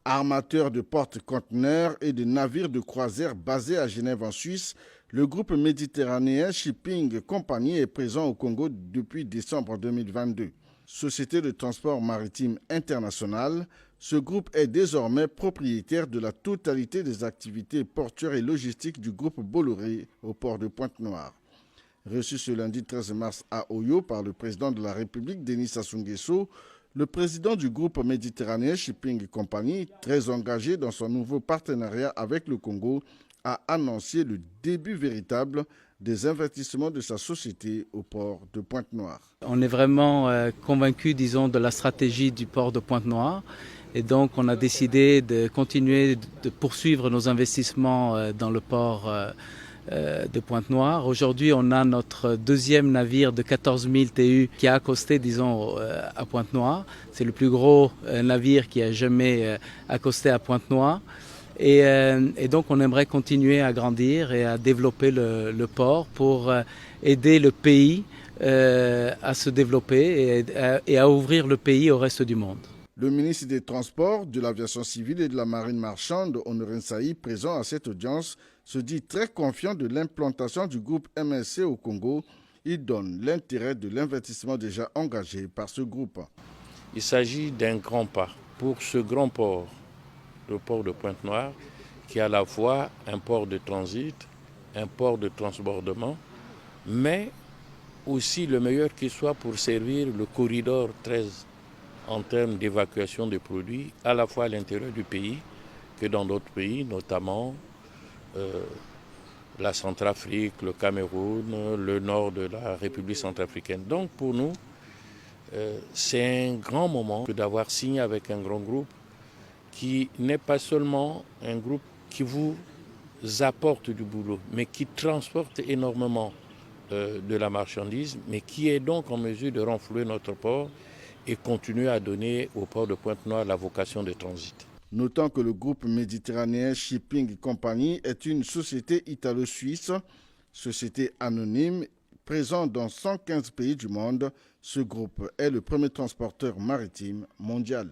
Armateur de porte-conteneurs et de navires de croisière basé à Genève en Suisse, le groupe méditerranéen Shipping Company est présent au Congo depuis décembre 2022. Société de transport maritime international, ce groupe est désormais propriétaire de la totalité des activités portuaires et logistiques du groupe Bolloré au port de Pointe-Noire. Reçu ce lundi 13 mars à Oyo par le président de la République, Denis Sassou Nguesso, le président du groupe méditerranéen Shipping Company, très engagé dans son nouveau partenariat avec le Congo, a annoncé le début véritable des investissements de sa société au port de Pointe-Noire. On est vraiment convaincu, disons, de la stratégie du port de Pointe-Noire. Et donc, on a décidé de continuer de poursuivre nos investissements dans le port de Pointe-Noire. Aujourd'hui, on a notre deuxième navire de 14 000 TEU qui a accosté, disons, à Pointe-Noire. C'est le plus gros navire qui a jamais accosté à Pointe-Noire. Et donc, on aimerait continuer à grandir et à développer le port pour aider le pays à se développer et à ouvrir le pays au reste du monde. Le ministre des Transports, de l'Aviation civile et de la Marine marchande, Honoré Nsayi, présent à cette audience, se dit très confiant de l'implantation du groupe MSC au Congo. Il donne l'intérêt de l'investissement déjà engagé par ce groupe. Il s'agit d'un grand pas pour ce grand port, le port de Pointe-Noire, qui est à la fois un port de transit, un port de transbordement, mais aussi le meilleur qui soit pour servir le corridor 13 en termes d'évacuation des produits, à la fois à l'intérieur du pays que dans d'autres pays, notamment la Centrafrique, le Cameroun, le nord de la République centrafricaine. Donc pour nous, c'est un grand moment d'avoir signé avec un grand groupe qui n'est pas seulement un groupe qui vous apporte du boulot, mais qui transporte énormément de la marchandise, mais qui est donc en mesure de renflouer notre port et continuer à donner au port de Pointe-Noire la vocation de transit. Notons que le groupe méditerranéen Shipping Company est une société italo-suisse, société anonyme, présente dans 115 pays du monde. Ce groupe est le premier transporteur maritime mondial.